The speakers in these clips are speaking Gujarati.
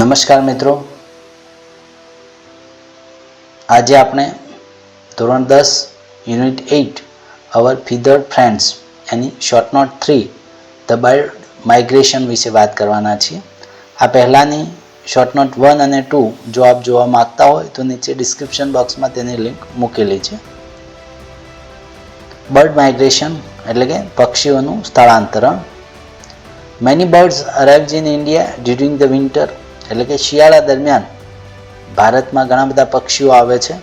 નમસ્કાર મિત્રો, આજે આપણે ધોરણ 10 યુનિટ 8 અવર ફીધર ફ્રેન્ડ્સ એની short note 3 the bird migration વિશે વાત કરવાના છીએ. આ પહેલાંની શોર્ટ નોટ 1 અને 2 જો આપ જોવા માંગતા હોય તો નીચે ડિસ્ક્રિપ્શન બોક્સમાં તેની લિંક મૂકેલી છે. બર્ડ માઇગ્રેશન એટલે કે પક્ષીઓનું સ્થળાંતરણ. Many birds arrives in India during the winter એટલે કે શિયાળા દરમિયાન ભારતમાં ઘણા બધા પક્ષીઓ આવે છે.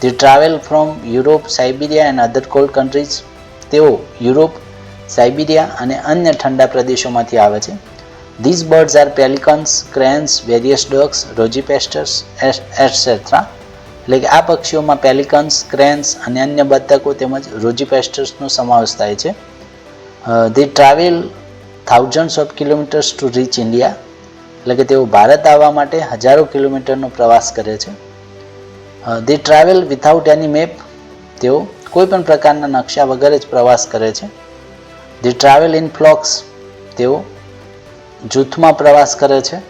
They travel from Europe, Siberia and other cold countries. તેઓ યુરોપ, સાઇબિરિયા અને અન્ય ઠંડા પ્રદેશોમાંથી આવે છે. These birds are pelicans, cranes, various ducks, rosy pastors etcetera. એટલે કે આ પક્ષીઓમાં પેલિકન્સ, ક્રેન્સ અને અન્ય બતકો તેમજ રોજીપેસ્ટર્સનો સમાવેશ થાય છે. They travel thousands of kilometers to reach India. એટલે કે તેઓ ભારત આવવા માટે હજારો કિલોમીટરનો પ્રવાસ કરે છે. they travel without any map. તેઓ કોઈ પણ પ્રકારના નકશા વગર જ પ્રવાસ કરે છે. they travel in flocks. તેઓ જૂથમાં પ્રવાસ કરે છે.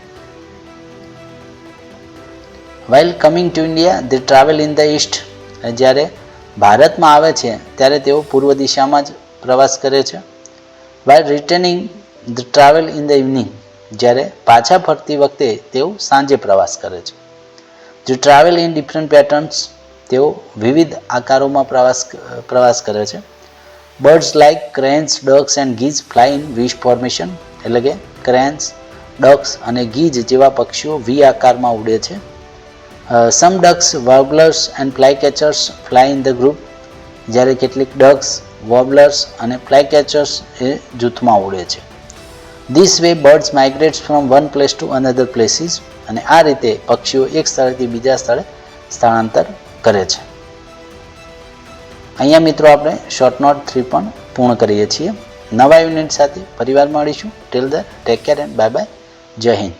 while coming to India they travel in the east. જ્યારે ભારતમાં આવે છે ત્યારે તેઓ પૂર્વ દિશામાં જ પ્રવાસ કરે છે. while returning they travel in the evening. જ્યારે પાછા ફરતી વખતે તેઓ સાંજે પ્રવાસ કરે છે. they travel in different patterns. તેઓ વિવિધ આકારોમાં પ્રવાસ કરે છે. birds like cranes, ducks and geese fly in V formation. એટલે કે ક્રેન્સ, ડક્સ અને ગીજ જેવા પક્ષીઓ વી આકારમાં ઉડે છે. some ducks, warblers and flycatchers fly in the group. જ્યારે કેટલીક ડક્સ, વોબલર્સ અને ફ્લાયકેચર્સ એ જૂથમાં ઉડે છે. This way birds migrate from one place to another places. અને આ રીતે પક્ષીઓ એક સ્થળેથી બીજા સ્થળે સ્થળાંતર કરે છે. અહીંયા મિત્રો આપણે શોર્ટ નોટ 3 પણ પૂર્ણ કરીએ છીએ. નવા યુનિટ સાથે ફરીવાર મળીશું. Till then take care and bye bye. જય હિન્દ.